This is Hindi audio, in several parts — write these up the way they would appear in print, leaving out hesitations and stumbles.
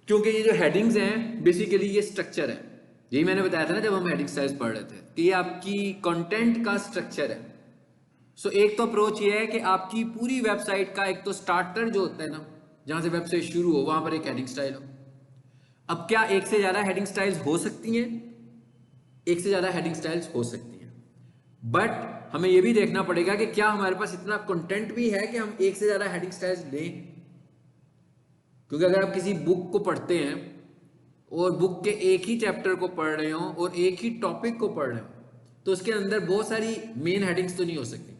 क्योंकि ये जो हेडिंग्स हैं बेसिकली ये स्ट्रक्चर है। यही मैंने बताया था ना जब हम हेडिंग स्टाइल्स पढ़ रहे थे कि ये आपकी कंटेंट का स्ट्रक्चर है। सो एक तो अप्रोच ये है कि आपकी पूरी वेबसाइट का एक तो स्टार्टर जो होता है ना, जहां से वेबसाइट शुरू हो वहां पर एक हेडिंग स्टाइल हो। अब क्या एक से ज्यादा हेडिंग स्टाइल्स हो सकती हैं? एक से ज्यादा हेडिंग स्टाइल्स हो सकती हैं, बट हमें यह भी देखना पड़ेगा कि क्या हमारे पास इतना कंटेंट भी है कि हम एक से ज्यादा हेडिंग स्टाइल्स लें। क्योंकि अगर आप किसी बुक को पढ़ते हैं और बुक के एक ही चैप्टर को पढ़ रहे हो और एक ही टॉपिक को पढ़ रहे हो, तो उसके अंदर बहुत सारी मेन हेडिंग्स तो नहीं हो सकती।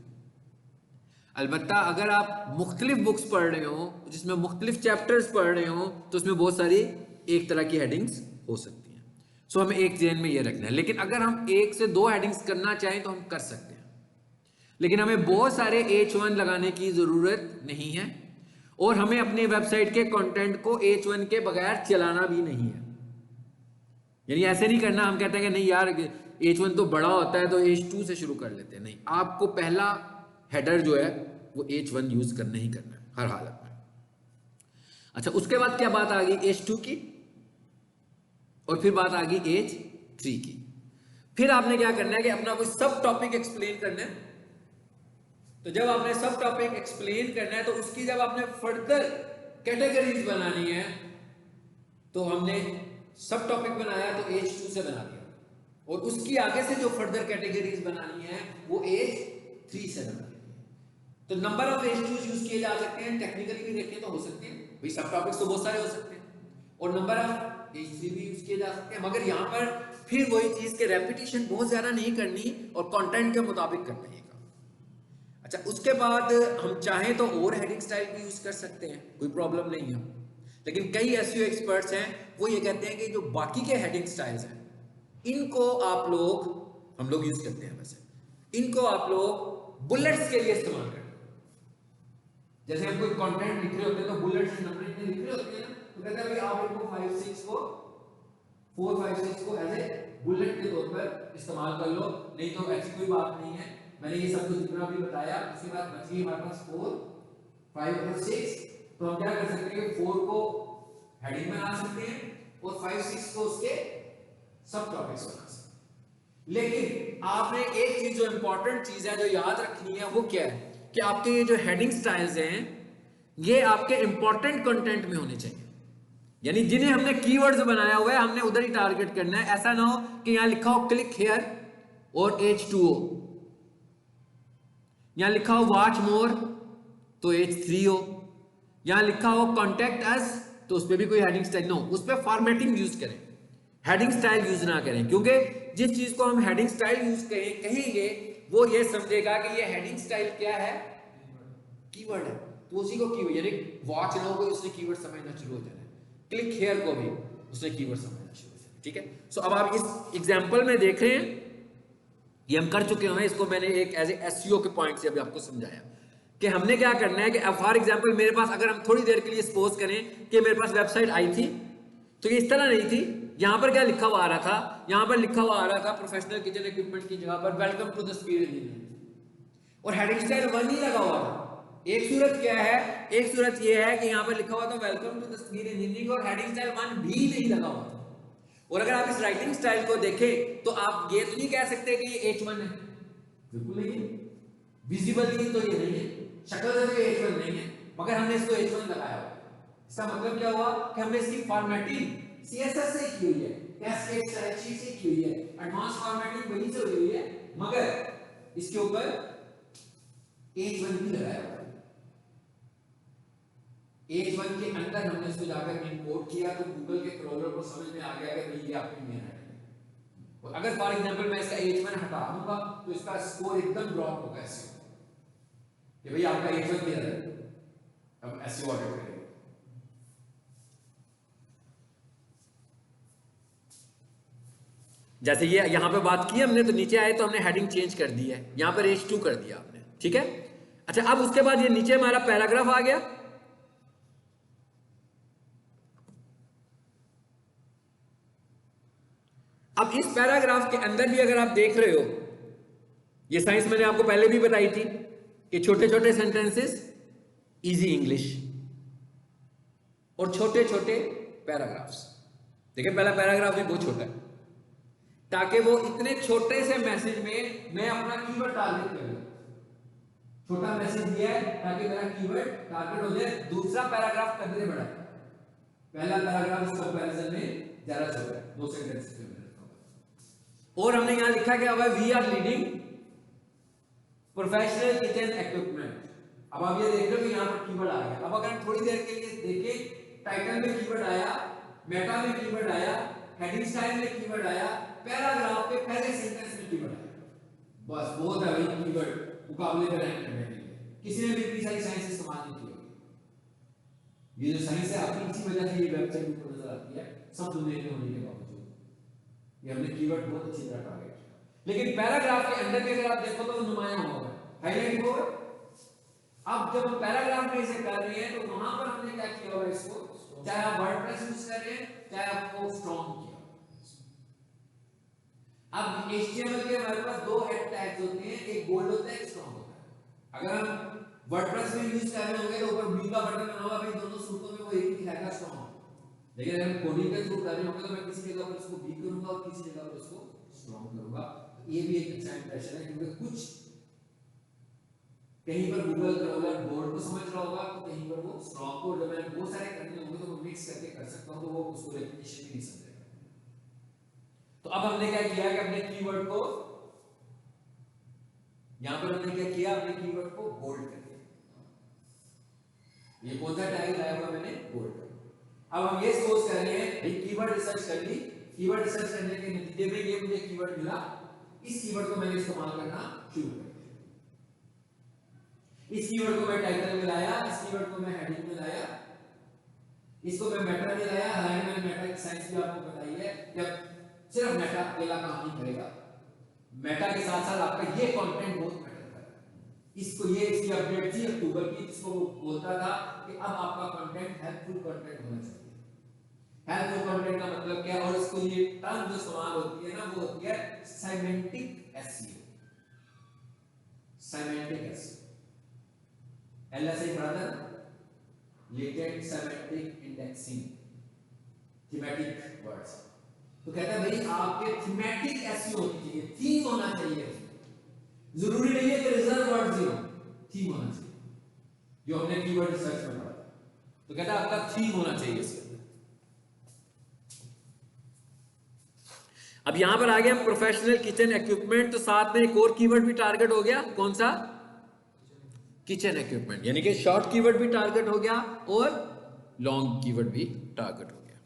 अलबत्ता अगर आप मुख्तलिफ बुक्स पढ़ रहे हो जिसमें मुख्तलिफ चैप्टर्स पढ़ रहे हो तो उसमें बहुत सारी एक तरह की हेडिंग्स हो सकती हैं। सो हमें एक जेन में ये रखना है। लेकिन अगर हम एक से दो हेडिंग्स करना चाहें तो हम कर सकते हैं, लेकिन हमें बहुत सारे H1 लगाने की जरूरत नहीं है और हमें अपनी वेबसाइट के कंटेंट को H1 के बगैर चलाना भी नहीं है। यानी ऐसे नहीं करना हम कहते हैं कि नहीं यार H1 तो बड़ा होता है तो H2 से शुरू कर लेते हैं। नहीं, आपको पहला हेडर जो है वो H1 यूज करना ही करना है हर हालत में। अच्छा, उसके बाद क्या बात आ गई H2 की, और फिर बात आ गई H3 की। फिर आपने क्या करना है कि अपना कोई सब टॉपिक एक्सप्लेन करना है। तो जब आपने सब टॉपिक एक्सप्लेन करना है तो उसकी जब आपने फर्दर कैटेगरीज बनानी है, तो हमने सब टॉपिक बनाया तो H2 से बना दिया, और उसकी आगे से जो फर्दर कैटेगरीज बनानी है वो H3 से बना दिया। तो नंबर ऑफ H2 यूज किए जा सकते हैं, टेक्निकली भी देखें तो हो सकते हैं भाई, सब टॉपिक्स तो बहुत सारे हो सकते हैं, और नंबर ऑफ H3 भी यूज किए जा सकते हैं। मगर यहाँ पर फिर वही चीज के रेपिटेशन बहुत ज्यादा नहीं करनी और कंटेंट के मुताबिक करना है काम। अच्छा, उसके बाद हम चाहें तो और हेडिंग स्टाइल भी यूज कर सकते हैं, कोई प्रॉब्लम नहीं है। लेकिन कई एसईओ एक्सपर्ट्स हैं वो ये कहते हैं कि जो बाकी के हेडिंग स्टाइल्स हैं इनको आप लोग, हम लोग यूज करते हैं वैसे, इनको आप लोग बुलेट्स के लिए इस्तेमाल करते हैं। जैसे हम कोई कंटेंट लिख रहे होते हैं तो बुलेट्स नंबर इतने लिख रहे होते हैं, तो कहते हैं भाई आप इनको 4 5 6 को एज ए बुलेट के तौर पर इस्तेमाल कर लो। नहीं तो ऐसी कोई बात नहीं है, मैंने ये सब कुछ जितना भी बताया उसके बाद बची हमारे पास 4 5 और 6, तो हम क्या कर सकते हैं 4 को हेडिंग बना सकते हैं और 5 6 को उसके सब टॉपिक्स बना सकते हैं। लेकिन आपने एक चीज जो इंपॉर्टेंट चीज है जो याद रखनी है वो क्या है कि आपके ये जो हेडिंग स्टाइल्स हैं ये आपके इंपॉर्टेंट कंटेंट में होने चाहिए। यानी जिन्हें हमने कीवर्ड्स बनाया हुआ है हमने उधर ही टारगेट करना है। ऐसा ना हो कि यहां लिखा हो क्लिक हियर और H2O, यहां लिखा हो वॉच मोर तो H3O, यहां लिखा हो कॉन्टेक्ट अस तो उस पर भी कोई हेडिंग स्टाइल, नो, उस पर फॉर्मेटिंग यूज करें, हेडिंग स्टाइल यूज ना करें। क्योंकि जिस चीज को हम हेडिंग स्टाइल यूज कहेंगे वो ये समझेगा कि ये हेडिंग स्टाइल क्या है, कीवर्ड है, तो उसी को कीवर्ड, यानी वॉच नाउ को उसने कीवर्ड समझना शुरू हो जाना है, क्लिक हियर को भी उसने कीवर्ड समझना शुरू हो जाना है। ठीक है, सो अब आप इस एग्जांपल में देख रहे हैं, ये हम कर चुके हैं, इसको मैंने एक एज ए एसईओ के पॉइंट से अभी आपको समझाया कि हमने क्या करना है कि अब फॉर एग्जांपल मेरे पास, अगर हम थोड़ी देर के लिए सपोज करें कि मेरे पास वेबसाइट आई थी तो ये इस तरह नहीं थी। यहां पर क्या लिखा हुआ आ रहा था, यहां पर लिखा हुआ आ रहा था प्रोफेशनल किचन इक्विपमेंट की जगह पर welcome to the speed engineering, और हेडिंग स्टाइल 1 ही लगा हुआ था। एक सूरत क्या है, एक सूरत ये है कि यहां पर लिखा हुआ था welcome to the speed engineering और हेडिंग स्टाइल 1 भी नहीं लगा हुआ था। और अगर आप इस राइटिंग स्टाइल को देखें तो आप ये तो नहीं कह सकते कि ये H1 है, बिल्कुल नहीं है, विजिबली तो ये नहीं है, शक्ल से तो ये H1 नहीं है, मगर हमने इसको H1 लगाया हुआ। इसका मतलब क्या हुआ कि हमने इसकी फॉर्मेटिंग CSS से की हुई है, कैस्केड स्टाइल से की हुई है, एडवांस फॉर्मेटिंग वहीं से हुई है, मगर इसके ऊपर H1 भी लगाया हुआ है। H1 के अंदर हमने इसको जाकर इंपोर्ट किया तो गूगल के क्रोलर को समझ में आ गया कि भाई ये आपकी मेन है। और अगर फॉर एग्जांपल मैं इसका H1 हटा दूंगा तो इसका स्कोर एकदम ड्रॉप होगा ऐसे कि भाई आपका H1 किधर है, अब ऐसे ऑर्डर करेंगे। जैसे ये यहां पे बात की हमने तो नीचे आए तो हमने हेडिंग चेंज कर दी है, यहां पर H2 कर दिया आपने, ठीक है। अच्छा, अब उसके बाद ये नीचे हमारा पैराग्राफ आ गया। अब इस पैराग्राफ के अंदर भी अगर आप देख रहे हो, ये साइंस मैंने आपको पहले भी बताई थी कि छोटे छोटे सेंटेंसेस इजी इंग्लिश और छोटे छोटे पैराग्राफ्स। देखिए पहला पैराग्राफ भी बहुत छोटा है, ताकि वो इतने छोटे से मैसेज में मैं अपना कीवर्ड टारगेट कर लूं। छोटा मैसेज दिया है ताकि मेरा कीवर्ड टारगेट हो जाए। दूसरा पैराग्राफ कितने बड़ा है, पहला पैराग्राफ इस कंपैरिजन में ज्यादा छोटा है, 2 सेंटेंस में। और हमने यहां लिखा कि अब we are leading professional kitchen equipment. अब आप ये देख रहे हो कि यहां पर कीवर्ड आ गया। अब अगर हम थोड़ी देर के लिए देखें, टाइटल में कीवर्ड आया, मेटा में कीवर्ड आया, हेडिंग स्टाइल में कीवर्ड आया, पैराग्राफ के पहले सेंटेंस में कीवर्ड आया, बस बहुत है भाई कीवर्ड मुकाबले में रैंक करने के लिए। किसी ने भी इतनी सारी साइंस इस्तेमाल नहीं की होगी। ये जो साइंस है आपकी इसी वजह से ये वेबसाइट ऊपर नजर आती है, सब दुनिया में होने के बावजूद। ये हमने कीवर्ड बहुत अच्छी तरह टारगेट किया। लेकिन पैराग्राफ के अंदर के अगर आप देखो तो नुमाया होगा, हाईलाइट होगा। अब जब हम पैराग्राफ में इसे कर रहे हैं तो वहां पर हमने क्या किया होगा, इसको चाहे आप वर्डप्रेस यूज कर रहे हैं चाहे आपको स्ट्रॉन्ग किया। अब HTML के हमारे पास 2 हेड टैग्स होते हैं, एक बोल्ड होता है एक स्ट्रॉन्ग होता है। अगर हम वर्डप्रेस में यूज कर रहे होंगे तो ऊपर बी का बटन बना होगा, भाई दोनों सूत्रों में वो एक ही दिखाएगा स्ट्रॉन्ग। लेकिन अगर हम कोडिंग के थ्रू कर रहे होंगे तो मैं किसी जगह पर इसको बी करूंगा और किसी जगह पर इसको स्ट्रॉन्ग करूंगा। ये भी एक अच्छा इंप्रेशन है, क्योंकि कुछ कहीं पर गूगल क्रॉलर बोर्ड को समझ रहा होगा तो कहीं पर वो स्ट्रॉन्ग को, जब मैंने बहुत सारे करने होंगे तो वो मिक्स करके कर सकता हूं, तो वो उसको रेपिटेशन भी नहीं समझेगा। तो अब हमने क्या किया कि अपने कीवर्ड को यहां पर हमने क्या किया, अपने कीवर्ड को बोल्ड कर दिया। ये कौन सा टैग लाया हुआ मैंने, बोल्ड। अब हम ये सोच कर रहे हैं भाई कीवर्ड रिसर्च कर ली, कीवर्ड रिसर्च करने के नतीजे में ये मुझे कीवर्ड मिला, इस कीवर्ड को मैंने इस्तेमाल करना शुरू कर दिया। इस कीवर्ड को मैं टाइटल में लाया, इस कीवर्ड को मैं हेडिंग में लाया, इसको मैं मेटा में लाया। हालांकि मैंने मेटा की साइंस भी आपको बताई है, जब सिर्फ मेटा अकेला काम नहीं करेगा, मेटा के साथ साथ आपका ये कंटेंट बहुत मैटर करता है। इसको ये इसकी अपडेट थी अक्टूबर की, जिसको वो बोलता था कि अब आपका कंटेंट हेल्पफुल कंटेंट होना चाहिए। हेल्पफुल कंटेंट का मतलब क्या है, और इसको ये टर्म जो इस्तेमाल होती है ना, वो होती है semantic SEO. Semantic SEO LSI पढ़ा था, latent semantic indexing, thematic words. तो कहता है भाई आपके थीमेटिक एसईओ होनी चाहिए, थीम होना चाहिए। जरूरी नहीं है कि रिजर्व वर्ड्स ही हो, थीम होना चाहिए, जो हमने कीवर्ड रिसर्च में पढ़ा। तो कहता है आपका थीम होना चाहिए इसके अंदर। अब यहां पर आ गया प्रोफेशनल किचन इक्विपमेंट, तो साथ में एक और कीवर्ड भी टारगेट हो गया, कौन सा, किचन इक्विपमेंट। यानी कि शॉर्ट कीवर्ड भी टारगेट हो गया और लॉन्ग कीवर्ड भी टारगेट हो गया।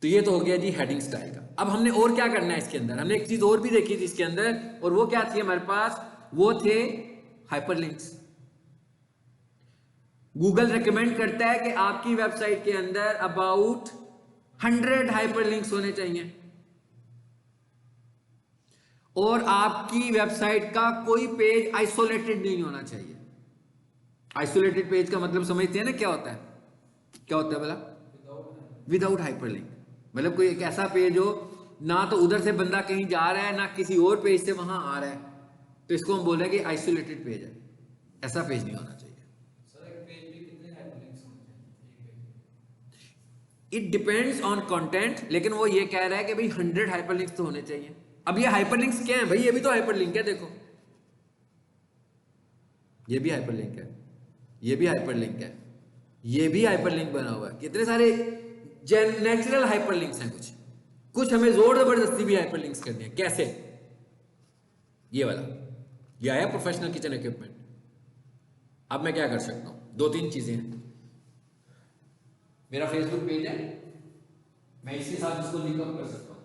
तो ये तो हो गया जी हेडिंग स्टाइल का। अब हमने और क्या करना है इसके अंदर, हमने एक चीज और भी देखी थी इसके अंदर, और वो क्या थी हमारे पास, वो थे हाइपरलिंक्स। गूगल रिकमेंड करता है कि आपकी वेबसाइट के अंदर अबाउट 100 हाइपरलिंक्स होने चाहिए, और आपकी वेबसाइट का कोई पेज आइसोलेटेड नहीं होना चाहिए। आइसोलेटेड पेज का मतलब समझते हैं ना क्या होता है, क्या होता है बोला, विदाउट हाइपरलिंक। मतलब कोई एक ऐसा पेज हो ना तो उधर से बंदा कहीं जा रहा है ना किसी और पेज से वहां आ रहा है, तो इसको हम बोल रहे हैं कि आइसोलेटेड पेज है। ऐसा पेज नहीं होना चाहिए। इट डिपेंड्स ऑन कंटेंट, लेकिन वो ये कह रहा है कि भाई 100 हाइपरलिंक्स तो होने चाहिए। अब ये हाइपरलिंक्स क्या है भाई, ये भी तो हाइपरलिंक है, देखो ये भी हाइपरलिंक है, ये भी हाइपरलिंक है, ये भी हाइपरलिंक बना हुआ है। कितने सारे नेचुरल हाइपरलिंक्स हैं, कुछ हमें जोर जबरदस्ती भी हाइपरलिंक्स करनी है। कैसे, ये वाला ये आया प्रोफेशनल किचन इक्विपमेंट। अब मैं क्या कर सकता हूं, 2-3 चीजें हैं। मेरा फेसबुक पेज है, मैं इसके साथ इसको लिंकअप कर सकता हूं,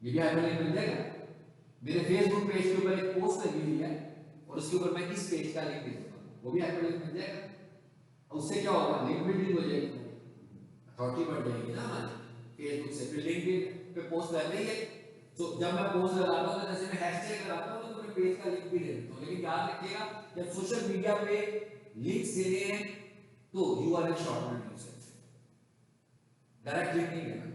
ये भी हाइपरलिंक बन जाएगा। मेरे फेसबुक पेज के ऊपर एक पोस्ट लगी हुई है और उसके ऊपर मैं इस पेज का लिंक दे दूंगा, वो भी हाइपरलिंक बन जाएगा। और उससे क्या होगा, लिंक बिल्डिंग हो जाएगी, अथॉरिटी बढ़ जाएगी ना हमारी फेसबुक से। फिर लिंक पे पोस्ट कर रही है, तो जब मैं पोस्ट लगाता हूं तो जैसे मैं हैशटैग लगाता हूं तो मैं पेज का लिंक भी दे देता हूं। लेकिन याद रखिएगा जब सोशल मीडिया पे लिंक्स दे रहे हैं तो यूआरएल शॉर्टकट यूज करते हैं, डायरेक्ट लिंक नहीं देना,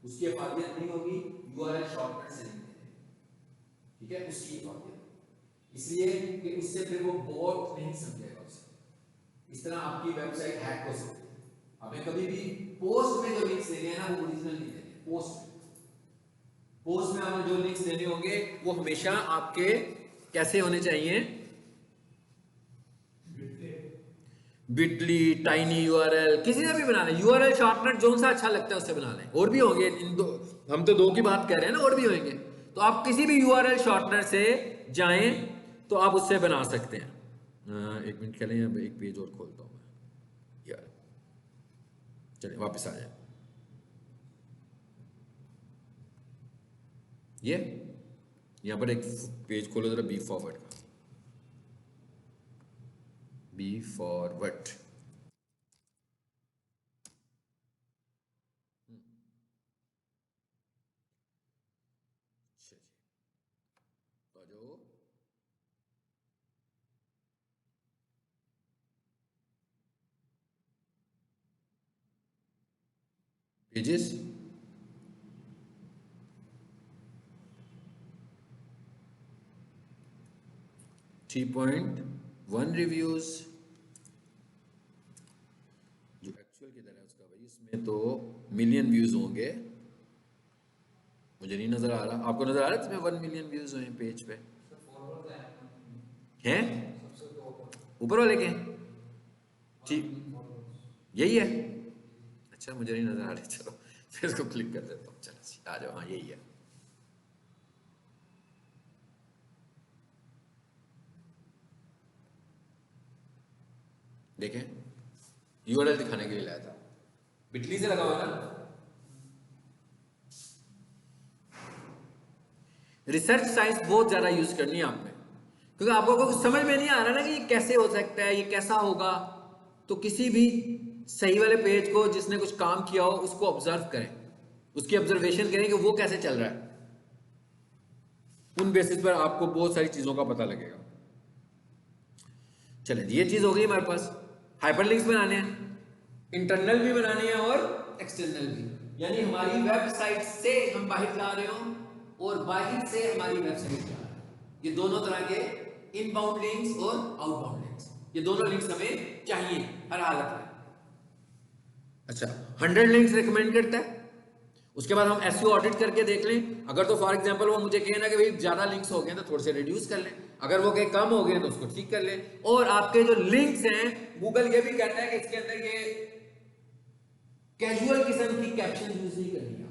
उसकी अफादियत नहीं होगी, यूआरएल शॉर्टकट से लिंक देना, ठीक है, उसकी अफादियत। इसलिए कि उससे फिर वो बॉट नहीं समझेगा उसे, इस तरह आपकी वेबसाइट हैक हो सकती है। हमें कभी भी पोस्ट में जो लिंक्स देने हैं ना वो ओरिजिनल नहीं देने, पोस्ट में हमें जो लिंक्स देने होंगे वो हमेशा आपके कैसे होने चाहिए, बिटली, टाइनी यूआरएल, किसी से भी बना लें, यूआरएल शॉर्टकट जो सा अच्छा लगता है उससे बना लें। और भी होंगे इन दो, हम तो दो की बात कर रहे हैं ना, और भी होंगे। तो आप किसी भी यूआरएल शॉर्टकट से जाएं तो आप उससे बना सकते हैं। एक मिनट के लिए एक पेज और खोलता हूँ मैं यार, चलिए वापस आ जाए। ये यहाँ पर एक पेज खोलो जरा, बी फॉरवर्ड का, बी फॉरवर्ड। तो जो पेजेस 3.1 रिव्यूज जो एक्चुअल की तरह है उसका भाई, इसमें तो मिलियन व्यूज होंगे। मुझे नहीं नजर आ रहा, आपको नजर आ रहा है इसमें 1 मिलियन व्यूज हुए पेज पे हैं ऊपर वाले के? ठीक, यही है। अच्छा मुझे नहीं नजर आ रही, चलो फिर इसको क्लिक कर देता हूँ। चलो आ जाओ, हाँ यही है। देखें, यूआरएल दिखाने के लिए लाया था, बिटली से लगा हुआ ना। रिसर्च साइंस बहुत ज्यादा यूज करनी है आपने, क्योंकि आपको कुछ समझ में नहीं आ रहा ना कि ये कैसे हो सकता है, ये कैसा होगा। तो किसी भी सही वाले पेज को जिसने कुछ काम किया हो उसको ऑब्जर्व करें, उसकी ऑब्जर्वेशन करें कि वो कैसे चल रहा है। उन बेसिस पर आपको बहुत सारी चीजों का पता लगेगा। चलें, ये चीज हो गई हमारे पास। हाइपरलिंक्स बनाने हैं, इंटरनल भी बनाने हैं और एक्सटर्नल भी, यानी हमारी वेबसाइट से हम बाहर जा रहे हो और बाहर से हमारी वेबसाइट जा रहे हो। ये दोनों तरह के इनबाउंड लिंक्स और आउटबाउंड लिंक्स, ये दोनों लिंक्स हमें चाहिए हर हालत में। अच्छा, 100 लिंक्स रिकमेंड करता है। उसके बाद हम एसईओ ऑडिट करके देख लें। अगर तो फॉर एग्जांपल वो मुझे कहे ना कि भाई ज्यादा लिंक्स हो गए तो थोड़े से रिड्यूस कर लें, अगर वो कहे कम हो गए तो उसको ठीक कर लें। और आपके जो लिंक्स हैं, गूगल ये भी कहता है कि इसके अंदर ये कैजुअल किस्म की कैप्शन यूज नहीं करनी है।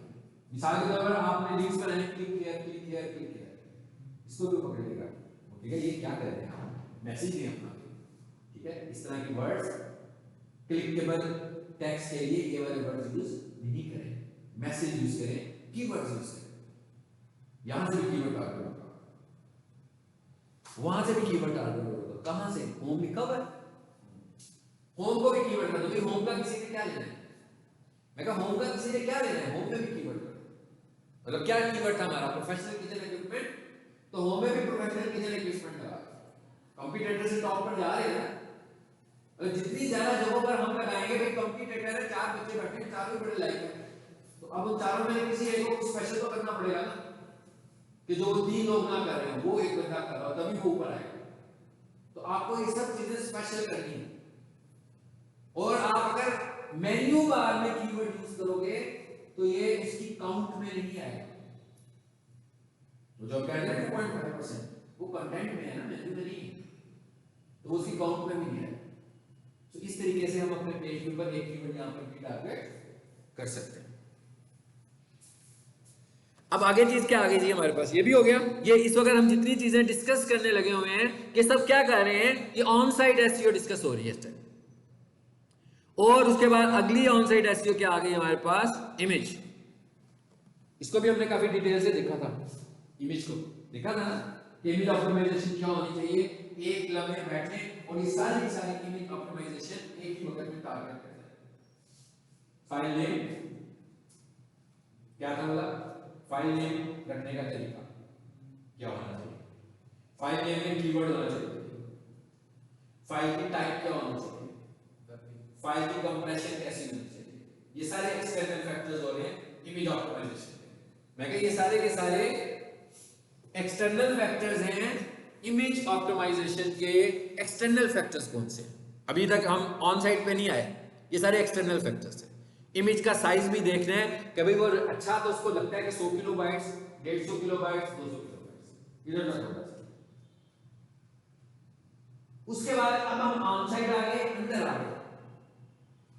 मिसाल के तौर पर आपने लिंक्स बनाए, क्लिक किया क्लिक किया क्लिक किया, इसको भी पकड़ लेगा, ठीक है ये क्या कर रहे हैं आप, मैसेज नहीं अपना, ठीक है। इस तरह की वर्ड्स क्लिकेबल टेक्स्ट के लिए ये वाले वर्ड्स यूज नहीं करें, मैसेज यूज करें, कीवर्ड्स यूज करें। यहां से भी कीवर्ड डाल दो, वहां से भी कीवर्ड डाल दो। कहां से? होम लिखा हुआ है, होम को भी कीवर्ड कर दो। होम का किसी ने क्या लेना है? मैं कहा होम का किसी ने क्या लेना है? होम में भी कीवर्ड कर दो। मतलब क्या कीवर्ड था हमारा? प्रोफेशनल किचन इक्विपमेंट, तो होम में भी प्रोफेशनल किचन इक्विपमेंट लगा। कंप्यूटर से टॉप पर जा रहे हैं ना, और जितनी ज्यादा जगहों पर हम लगाएंगे, भाई कंप्यूटर है, 4 बच्चे बैठे हैं, चारों बड़े लाइक है, तो अब उन चारों में किसी एक को स्पेशल तो करना पड़ेगा ना, कि जो 3 लोग ना कर रहे हैं वो एक बंदा कर रहा हो, तभी वो ऊपर आएगा। तो आपको ये सब चीजें स्पेशल करनी है। और आप अगर मेन्यू बार में कीवर्ड यूज करोगे तो ये उसकी काउंट में नहीं आएगा। तो जो कह रहे हैं 2.5% वो कंटेंट में है ना, मेन्यू में नहीं, तो उसकी काउंट में भी नहीं आएगा। तो इस तरीके से हम अपने पेज के ऊपर एक कीवर्ड यहां पर भी टारगेट कर सकते हैं। अब आगे चीज क्या आगे जी हमारे पास ये भी हो गया। ये इस वक्त हम जितनी चीजें डिस्कस करने लगे हुए हैं ये सब क्या कर रहे हैं, ये ऑन साइट एसईओ डिस्कस हो रही है इस टाइम। और उसके बाद अगली ऑन साइट एसईओ क्या आ गई हमारे पास, इमेज। इसको भी हमने काफी डिटेल से देखा था, इमेज को देखा था ना, इमेज ऑप्टिमाइजेशन क्या होनी चाहिए, एक लम्हे बैठने और ये सारी की सारी इमेज ऑप्टिमाइजेशन एक ही वक्त में टारगेट करते हैं। फाइल नेम क्या था बोला, फाइल नेम रखने का तरीका क्या होना चाहिए, फाइल नेम में कीवर्ड होना चाहिए, फाइल की टाइप क्या होनी चाहिए, फाइल की कंप्रेशन कैसी होनी चाहिए, ये सारे एक्सटर्नल फैक्टर्स हो रहे हैं इमेज ऑप्टिमाइजेशन में। मैं कह ये सारे के सारे एक्सटर्नल फैक्टर्स हैं इमेज ऑप्टिमाइजेशन के। एक्सटर्नल फैक्टर्स कौन से? अभी तक हम ऑन साइट पे नहीं आए, ये सारे एक्सटर्नल फैक्टर्स हैं। इमेज का साइज भी देखना है, कभी वो अच्छा तो उसको लगता है कि 100 किलोबाइट्स, 150 किलोबाइट्स, 200 किलोबाइट्स, इधर ना थोड़ा सा। उसके बाद अब हम ऑन साइट आ गए, अंदर आ गए।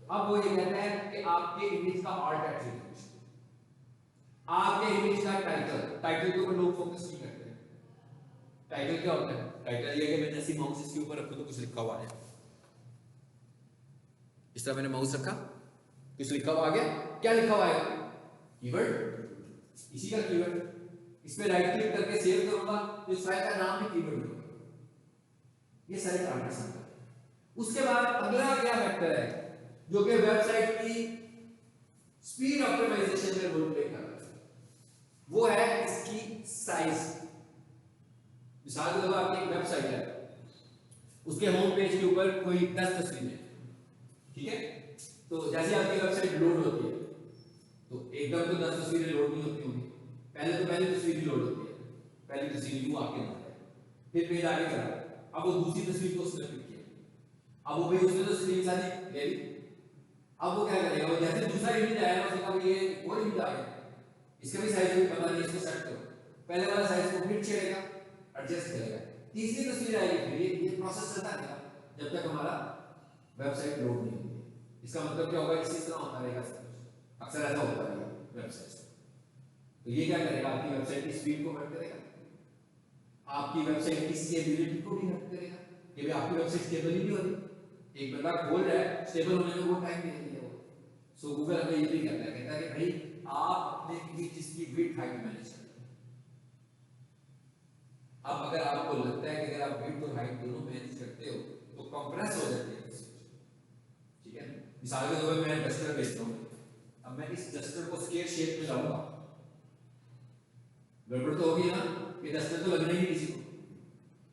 अब वो ये कहता है कि आपके इमेज का ऑल्ट एट्रीब्यूट, आपके इमेज का टाइटल, टाइटल के ऊपर लोग फोकस नहीं करते हैं। टाइटल क्या होता है? टाइटल ये कि मैंने ऐसी माउस इसके ऊपर रखा तो कुछ लिखा हुआ है, इस तरह मैंने माउस रखा, कुछ लिखा हुआ आ गया, क्या लिखा हुआ है? कीवर्ड, इसी का कीवर्ड। इस पे राइट क्लिक करके सेव करूंगा तो इस फाइल का नाम भी कीवर्ड होगा। ये सारे टारगेट्स हैं। उसके बाद अगला क्या फैक्टर है जो कि वेबसाइट की स्पीड ऑप्टिमाइजेशन में रोल प्ले कर रहा है, वो है इसकी साइज। मिसाल के तौर पर आपकी एक वेबसाइट है, उसके होम पेज के ऊपर कोई 10 तस्वीरें, ठीक है? तो जैसे आपकी वेबसाइट लोड होती है तो एकदम तो 10 तस्वीरें लोड नहीं होती होंगी, पहली तस्वीर ही लोड होती है, पहली तस्वीर वो आपके नाम है, फिर पेज आगे चला, अब वो दूसरी तस्वीर को उसने क्लिक किया, अब वो भाई उसने तो स्क्रीनशॉट ले ली, अब वो क्या करेगा? वो जैसे दूसरा इमेज आया उसने कहा ये और इमेज आ गया, इसका भी साइज भी पता नहीं, इसको सेट करो, पहले वाला साइज को फिर छेड़ेगा, एडजस्ट करेगा, तीसरी तस्वीर आएगी, फिर ये प्रोसेस चलता रहेगा जब तक हमारा वेबसाइट लोड नहीं होती। इसका मतलब क्या होगा? इसी तरह होता रहेगा सब कुछ, अक्सर ऐसा होता है वेबसाइट। तो ये क्या करेगा? आपकी वेबसाइट की स्पीड को हर्ट करेगा, आपकी वेबसाइट की स्टेबिलिटी को भी हर्ट करेगा कि भाई आपकी वेबसाइट स्टेबल ही नहीं हो रही। एक बंदा खोल रहा है, स्टेबल होने में वो टाइम नहीं है वो। सो गूगल हमें ये भी कहता है कि भाई आप अपने किसी चीज की विड्थ हाइट मैनेज करें। अब अगर आपको लगता है कि अगर आप विड्थ और हाइट दोनों मैनेज करते हो तो कंप्रेस हो जाती है, ठीक है? मिसाल के तौर पर मैं डस्टर भेजता हूं, अब मैं इस डस्टर को स्क्वायर शेप में लाऊंगा, गड़बड़ तो होगी ना, ये डस्टर तो लगना ही नहीं किसी को।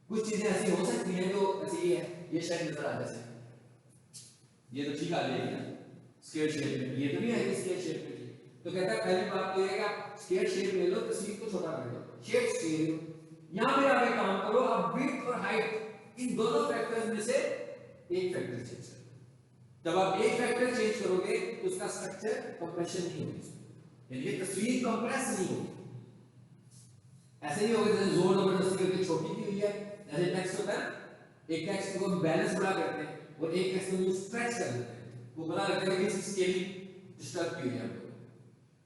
कुछ चीजें ऐसी हो सकती हैं जो ऐसी ही है, ये शायद नजर आ जाए, ये तो ठीक आ जाएगी ना स्क्वायर शेप में, ये तो नहीं है स्क्वायर शेप में। तो कहता है पहली बात तो ये है कि आप स्क्वायर शेप ले लो, तस्वीर को छोटा कर दो, शेप स्क्वायर। यहां पे आप एक काम करो, आप विड्थ और हाइट इन दोनों फैक्टर्स में से एक फैक्टर चेंज करो। जब आप एक फैक्टर चेंज करोगे तो उसका स्ट्रक्चर कंप्रेशन नहीं होगी, यानी ये तस्वीर कंप्रेस नहीं होगी। ऐसे नहीं होगा जैसे जोर जबरदस्ती करके छोटी की हुई है, जैसे टेक्स्ट होता है, एक टेक्स्ट को बैलेंस बड़ा करते हैं और एक टेक्स्ट को स्ट्रेच कर देते हैं, वो बना रखते हैं कि इसकी स्केलिंग डिस्टर्ब की हुई है।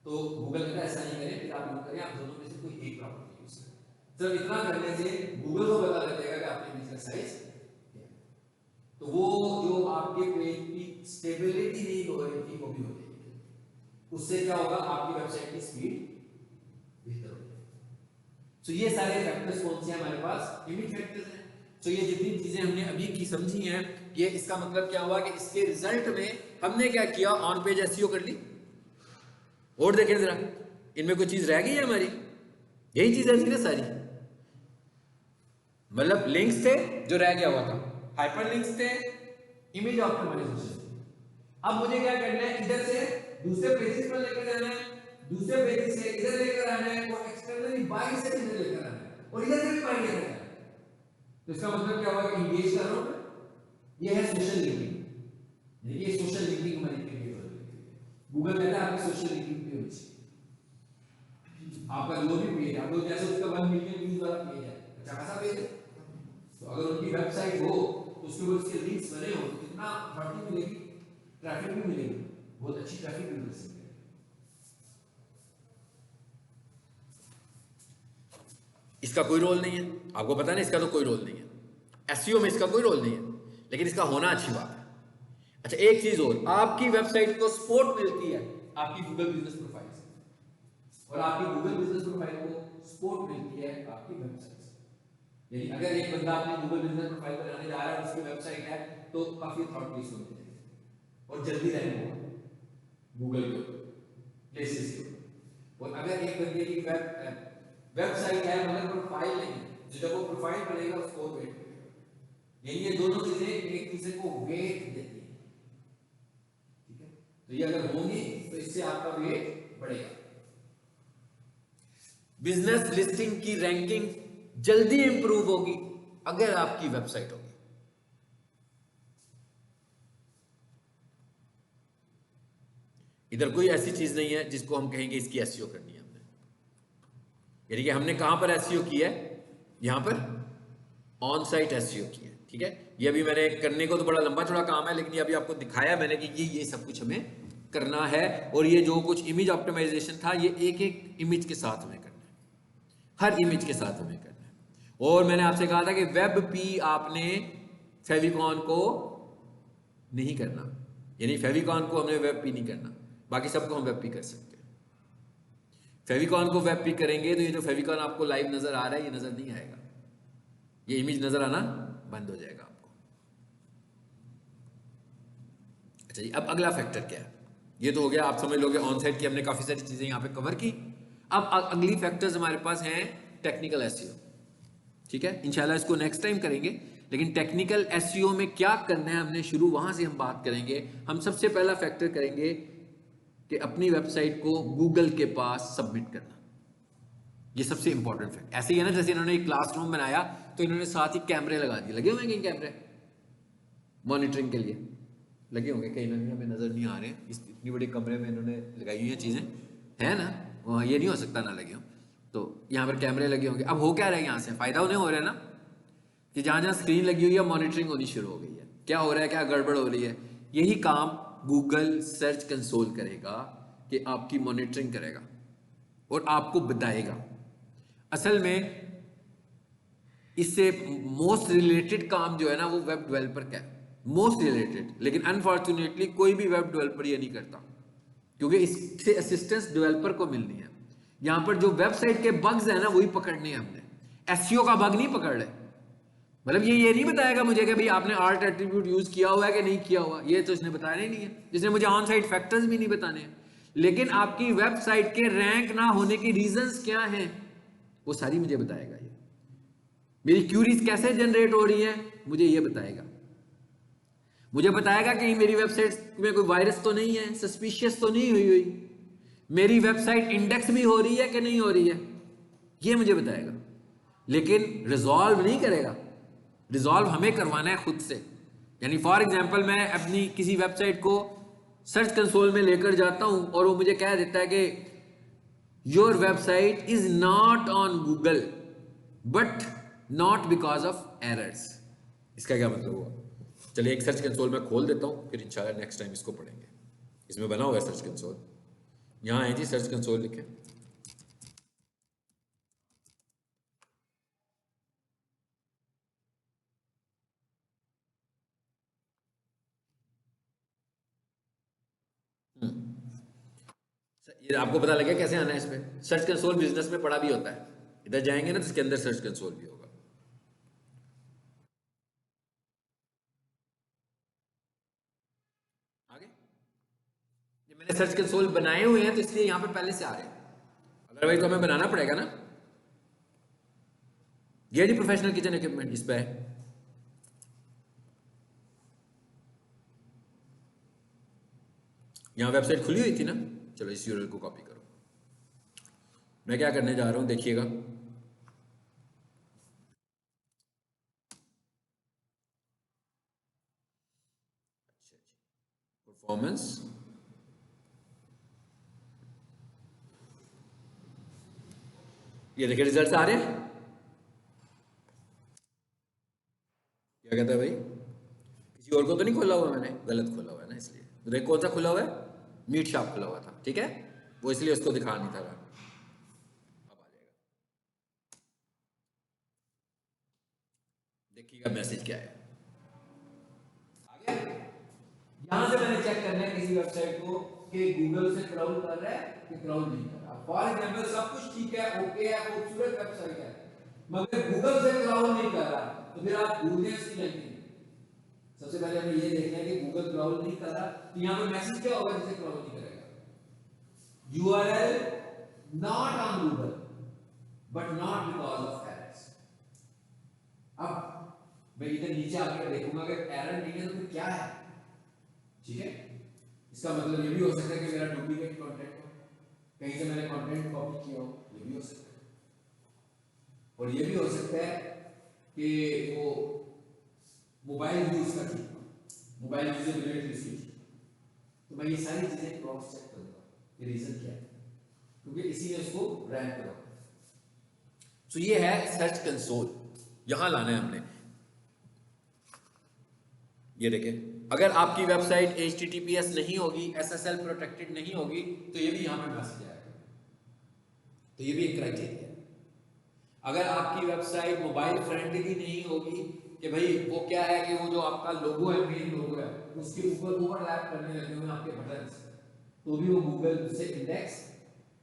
तो गूगल कहता है ऐसा नहीं करें, फिर आप यूज करें, आप दोनों में से कोई एक प्रॉपर्टी यूज करें। सिर्फ इतना करने से गूगल को पता लग जाएगा कि आपके इमेज का साइज क्या है। तो वो जो आपके पेज की स्टेबिलिटी नहीं हो रही थी वो भी हो जाएगी, उससे क्या होगा? आपकी वेबसाइट की स्पीड बेहतर हो जाएगी। सो ये सारे फैक्टर्स कौन से हैं हमारे पास? इमेज फैक्टर्स हैं। सो ये जितनी चीजें हमने अभी की समझी हैं, ये इसका मतलब क्या हुआ कि इसके रिजल्ट में हमने क्या किया? ऑन पेज एसईओ कर ली। और देखें जरा, इनमें कोई चीज रह गई है हमारी? यही चीज है ना सारी, मतलब लिंक्स थे जो रह गया हुआ था, हाइपरलिंक्स थे, इमेज ऑप्टिमाइजेशन। अब मुझे क्या करना है? इधर से दूसरे पेजेस पर लेकर जाना है, दूसरे पेजेस से इधर लेकर आना है, और एक्सटर्नली बाई से इधर लेकर आना है, और इधर से भी बाई लेकर आना है। तो इसका मतलब क्या हुआ कि इंगेज कर रहा हूं, ये है सोशल लिंकिंग। देखिए सोशल लिंकिंग हमारी क्रिएट हो रही है। गूगल कहता है आपकी सोशल लिंकिंग पेज, आपका जो भी पेज है, आपको जैसे उसका 1 मिलियन व्यूज वाला पेज है, अच्छा खासा पेज है, तो अगर उनकी वेबसाइट हो तो उसके ऊपर उसके लिंक्स बने हो तो कितना ट्रैफिक मिलेगी, ट्रैफिक भी मिलेगी, बहुत अच्छी ट्रैफिक भी मिल सकती है। इसका कोई रोल नहीं है, आपको पता नहीं, इसका तो कोई रोल नहीं है, एसईओ में इसका कोई रोल नहीं है, लेकिन इसका होना अच्छी बात है। अच्छा एक चीज और, आपकी वेबसाइट को सपोर्ट मिलती है आपकी गूगल बिजनेस प्रोफाइल से, और आपकी गूगल बिजनेस प्रोफाइल को सपोर्ट मिलती है आपकी वेबसाइट से। यानी अगर एक बंदा अपनी गूगल बिजनेस प्रोफाइल बनाने जा रहा है, उसकी वेबसाइट है, तो काफी थॉट पीस होती है और जल्दी रैंक होगा गूगल के प्लेसेस के। और अगर एक बंदे की वेबसाइट है मगर प्रोफाइल नहीं, तो जब वो प्रोफाइल बनेगा उसको वेट करेगा, यानी ये दोनों चीजें एक दूसरे को वेट देती है, ठीक है? तो ये अगर होंगी तो इससे आपका वेट बढ़ेगा। बिजनेस लिस्टिंग की रैंकिंग जल्दी इंप्रूव होगी अगर आपकी वेबसाइट होगी। इधर कोई ऐसी चीज नहीं है जिसको हम कहेंगे इसकी एसईओ करनी है हमने, यानी कि हमने कहां पर एसईओ किया है, यहां पर ऑन साइट एसईओ की है। ठीक है, ये अभी मैंने करने को तो बड़ा लंबा चौड़ा काम है, लेकिन ये अभी आपको दिखाया मैंने कि ये सब कुछ हमें करना है। और ये जो कुछ इमेज ऑप्टिमाइजेशन था, ये एक एक इमेज के साथ हमें करना है, हर इमेज के साथ हमें करना है। और मैंने आपसे कहा था कि वेब पी आपने फेविकॉन को नहीं करना, यानी फेविकॉन को हमने वेब पी नहीं करना, बाकी सबको हम वेब पी कर सकते हैं। फेविकॉन को वेब पी करेंगे तो ये जो फेविकॉन आपको लाइव नजर आ रहा है, ये नजर नहीं आएगा, ये इमेज नजर आना बंद हो जाएगा आपको। अच्छा जी, अब अगला फैक्टर क्या है, ये तो हो गया, आप समझ लोगे ऑन साइट की हमने काफी सारी चीजें यहां पे कवर की। अब अगली फैक्टर्स हमारे पास हैं टेक्निकल एसईओ। ठीक है, इंशाल्लाह इसको नेक्स्ट टाइम करेंगे, लेकिन टेक्निकल एसईओ में क्या करना है हमने शुरू, वहां से हम बात करेंगे। हम सबसे पहला फैक्टर करेंगे कि अपनी वेबसाइट को गूगल के पास सबमिट करना, ये सबसे इंपॉर्टेंट फैक्ट। ऐसे ही है ना, जैसे इन्होंने एक क्लासरूम बनाया तो इन्होंने साथ ही कैमरे लगा दिए, लगे हुए हैं कहीं कैमरे मॉनिटरिंग के लिए, लगे होंगे कहीं ना कहीं, हमें नजर नहीं आ रहे हैं, इतनी बड़ी कमरे में इन्होंने लगाई हुई है चीजें, है ना, वहाँ ये नहीं हो सकता ना लगे हो, तो यहाँ पर कैमरे लगे होंगे। अब हो क्या रहा है, यहाँ से फायदा उन्हें हो रहा है ना, कि जहाँ जहाँ स्क्रीन लगी हुई है मॉनिटरिंग होनी शुरू हो गई है। क्या हो रहा है, क्या गड़बड़ हो रही है, यही काम गूगल सर्च कंसोल करेगा, कि आपकी मॉनिटरिंग करेगा और आपको बताएगा। असल में इससे मोस्ट रिलेटेड काम जो है ना, वो वेब डेवलपर का है, मोस्ट रिलेटेड। लेकिन अनफॉर्चुनेटली कोई भी वेब डेवलपर ये नहीं करता, क्योंकि इससे असिस्टेंस डेवलपर को मिलनी है। यहां पर जो वेबसाइट के बग्स है ना, वही पकड़ने हैं हमने, एसईओ का बग नहीं पकड़ रहे। मतलब ये नहीं बताएगा मुझे कि भाई आपने आर्ट एट्रीब्यूट यूज किया हुआ है कि नहीं किया हुआ, ये तो इसने बताना ही नहीं है। इसने मुझे ऑन साइट फैक्टर्स भी नहीं बताने हैं, लेकिन आपकी वेबसाइट के रैंक ना होने की रीजंस क्या हैं, वो सारी मुझे बताएगा। ये मेरी क्यूरीज कैसे जनरेट हो रही है, मुझे ये बताएगा। मुझे बताएगा कि मेरी वेबसाइट में कोई वायरस तो नहीं है, सस्पिशियस तो नहीं हुई, मेरी वेबसाइट इंडेक्स भी हो रही है कि नहीं हो रही है, ये मुझे बताएगा। लेकिन रिजॉल्व नहीं करेगा, रिजॉल्व हमें करवाना है खुद से। यानी फॉर एग्जांपल मैं अपनी किसी वेबसाइट को सर्च कंसोल में लेकर जाता हूं और वो मुझे कह देता है कि your website is not on Google but not because of errors. इसका क्या मतलब हुआ? चलिए एक सर्च कंसोल में खोल देता हूं, फिर इंशाल्लाह नेक्स्ट टाइम इसको पढ़ेंगे। इसमें बना हुआ है सर्च कंसोल, यहां है जी सर्च कंसोल लिखे, ये आपको पता लगे कैसे आना है इसमें। सर्च कंसोल बिजनेस में पड़ा भी होता है, इधर जाएंगे ना तो इसके अंदर सर्च कंसोल भी होगा। आगे ये मैंने सर्च कंसोल बनाए हुए हैं तो इसलिए यहां पे पहले से आ रहे हैं, अदरवाइज तो हमें बनाना पड़ेगा ना। ये जी प्रोफेशनल किचन इक्विपमेंट इस पे है, यहां वेबसाइट खुली हुई थी ना। चलो इस यूआरएल को कॉपी करो, मैं क्या करने जा रहा हूं देखिएगा। परफॉर्मेंस, ये देखिए रिजल्ट आ रहे हैं। क्या कहता है भाई, किसी और को तो नहीं खोला हुआ मैंने, गलत खोला हुआ है ना, इसलिए तो देख कौन सा खुला हुआ है, मीट शॉप खुला हुआ था, ठीक है, वो इसलिए उसको दिखा नहीं था रहा। अब आ जाएगा, देखिएगा मैसेज क्या है। आ गया, यहां से मैंने चेक करना है किसी वेबसाइट को कि गूगल से क्राउल कर रहा है कि क्राउल नहीं कर रहा। फॉर एग्जांपल सब कुछ ठीक है, ओके है, खूबसूरत वेबसाइट है, मगर गूगल से क्राउल नहीं कर रहा, तो फिर आप गूगल की नहीं। सबसे पहले हमें ये देखना है कि गूगल क्राउल नहीं कर रहा, तो यहां पर मैसेज क्या होगा जिसे क्राउल नहीं करेगा, URL not on Google but not because of errors. अब मैं इधर नीचे आकर देखूंगा अगर एरर नहीं है तो फिर क्या है, ठीक है। इसका मतलब ये भी हो सकता है कि मेरा डुप्लीकेट कंटेंट हो, कहीं से मैंने कंटेंट कॉपी किया हो, ये भी हो सकता है। और ये भी हो सकता है कि वो मोबाइल यूज का ठीक, मोबाइल यूजेबिलिटी इसकी, तो मैं ये सारी चीजें क्रॉस चेक करूंगा कि रीजन क्या है, क्योंकि इसी में उसको रैंक करो। तो ये है सर्च कंसोल, यहां लाना है हमने। ये देखें, अगर आपकी वेबसाइट HTTPS नहीं होगी, SSL प्रोटेक्टेड नहीं होगी, तो ये भी यहां पे मैसेज आएगा। तो ये भी एक क्राइटेरिया है। अगर आपकी वेबसाइट मोबाइल फ्रेंडली नहीं होगी, कि भाई वो क्या है कि वो जो आपका लोगो है, मेन लोगो है, उसके ऊपर ओवरलैप करने लगे हुए आपके बटन्स, तो भी वो गूगल से इंडेक्स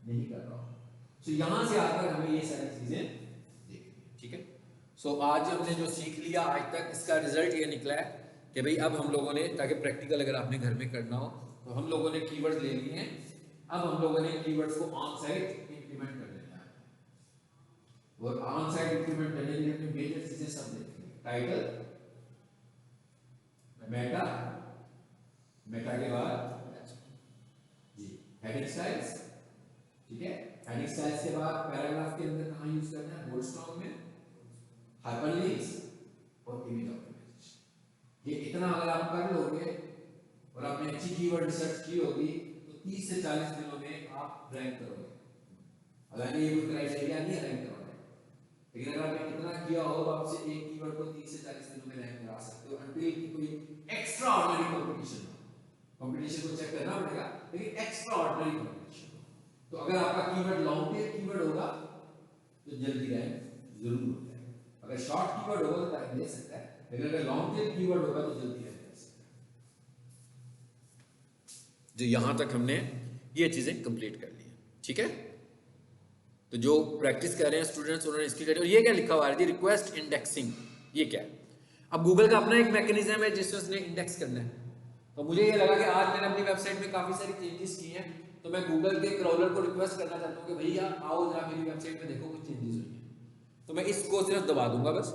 नहीं कर रहा। तो यहां से आकर हमें ये सारी चीजें देखनी, ठीक है। सो आज हमने जो सीख लिया आज तक, इसका रिजल्ट ये निकला है कि भाई अब हम लोगों ने, ताकि प्रैक्टिकल अगर आपने घर में करना हो, तो हम लोगों ने कीवर्ड्स ले लिए हैं। अब हम लोगों ने कीवर्ड्स को ऑन साइट इंप्लीमेंट कर लेना है, और ऑन साइट इंप्लीमेंट करने के लिए अपनी मेजर चीजें सब देखेंगे। टाइटल, मेटा, मेटा के बाद जी हेडिंग स्टाइल्स, ठीक है। हेडिंग स्टाइल्स के बाद पैराग्राफ के अंदर कहां यूज करना है, बोल्ड स्ट्रॉन्ग में, हाइपरलिंक्स और इमेज ऑप्टिमाइजेशन। ये इतना अगर आप कर लोगे और आपने अच्छी कीवर्ड रिसर्च की होगी, तो 30 से 40 दिनों में आप रैंक करोगे। हालांकि ये कोई क्राइटेरिया नहीं है रैंक करवाने, लेकिन अगर आपने इतना किया हो तो आपसे एक कीवर्ड को 30 से 40 दिनों में रैंक करा सकते हो, अनटिल कि कोई एक्स्ट्रा ऑर्डिनरी कंपटीशन हो। कंपटीशन को चेक करना पड़ेगा, लेकिन एक्स्ट्रा ऑर्डिनरी कंपटीशन हो। तो अगर आपका कीवर्ड लॉन्ग टेल कीवर्ड होगा तो जल्दी रैंक जरूर हो जाएगा। अगर शॉर्ट कीवर्ड होगा तो टाइम ले सकता है, लेकिन अगर लॉन्ग टेल कीवर्ड होगा तो जल्दी रैंक कर सकता है। जो यहां तक हमने ये चीजें कंप्लीट कर ली है, ठीक है। तो जो प्रैक्टिस कर रहे हैं स्टूडेंट्स, उन्होंने इसकी करी। और ये क्या लिखा हुआ है, रिक्वेस्ट इंडेक्सिंग, ये क्या है? अब गूगल का अपना एक मैकेनिज्म है जिससे उसने इंडेक्स करना है। तो मुझे ये लगा कि आज मैंने अपनी वेबसाइट में काफी सारी चेंजेस की हैं, तो मैं गूगल के क्रॉलर को रिक्वेस्ट करना चाहता हूँ कि भैया आओ जरा मेरी वेबसाइट में देखो कुछ चेंजेस हुई हैं। तो मैं इसको सिर्फ दबा दूंगा बस,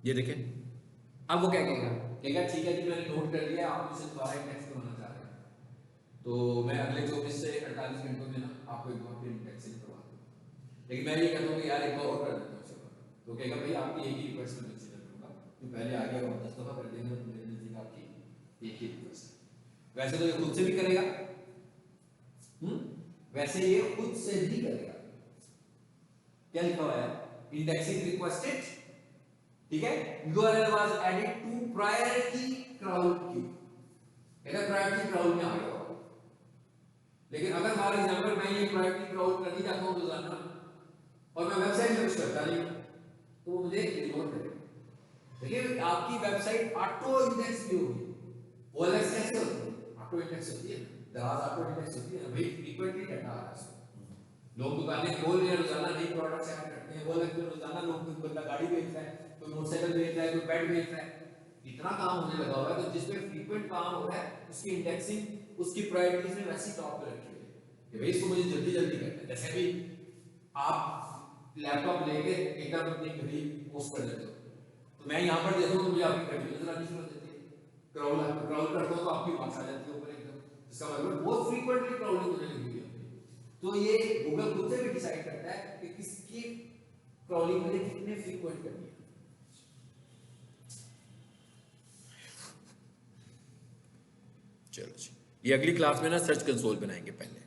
ये देखें। अब वो क्या कहेगा ठीक है जी मैंने नोट कर लिया, आप इसे दोबारा इंडेक्स करवाना चाह रहे हैं, तो मैं अगले 24 से 48 घंटों में ना आपको एक बार फिर इंडेक्सिंग करवा दूंगा। लेकिन मैं ये कहता हूँ कि यार एक बार और कर देता हूँ, तो कहेगा भाई आपकी एक ही रिक्वेस्ट में कंसीडर करूंगा, तो पहले आगे और 10 दफा कर देंगे तो मेरे नजदीक आपकी एक ही रिक्वेस्ट है। वैसे तो ये खुद से भी करेगा, वैसे ये खुद से भी करेगा। क्या लिखा हुआ है, इंडेक्सिंग रिक्वेस्टेड, ठीक है। URL was added to priority crowd queue, अगर प्रायोरिटी क्राउड में आ गया। लेकिन अगर फॉर एग्जांपल मैं ये प्रायोरिटी क्राउड कर दिया हूं रोजाना और मैं वेबसाइट में कुछ करता नहीं, तो वो मुझे इग्नोर करेगा। देखिए आपकी वेबसाइट ऑटो इंडेक्स भी होगी। OLX कैसे होती है, ऑटो इंडेक्स होती है, दराज ऑटो इंडेक्स होती है भाई, फ्रीक्वेंटली डाटा आ रहा है। लोग दुकानें खोल रहे हैं, रोजाना नई प्रोडक्ट्स ऐड करते हैं। OLX में रोजाना लोग, कोई बंदा गाड़ी बेच रहा है, कोई मोटरसाइकिल बेच रहा है, कोई बेड बेच रहा है, इतना काम होने लगा हुआ है। तो जिसमें फ्रीक्वेंट काम हो रहा है उसकी इंडेक्सिंग उसकी प्रायोरिटीज में वैसी टॉप पे रखी हुई है कि भाई इसको मुझे जल्दी जल्दी करना है। जैसे भी आप लैपटॉप लेके एकदम अपनी घड़ी पोस्ट कर देते हो, तो मैं यहाँ पर देखूँ तो मुझे आपकी घड़ी नजर आनी शुरू हो जाती है। क्राउल करता हूँ तो आपकी मार्क्स आ जाती है ऊपर एकदम, इसका मतलब बहुत फ्रीक्वेंटली क्राउलिंग होने लगी हुई है। तो ये गूगल खुद से भी डिसाइड करता है कि किसकी क्राउलिंग मुझे कितने फ्रीक्वेंट करनी है। चलो जी, ये अगली क्लास में ना सर्च कंसोल बनाएंगे पहले।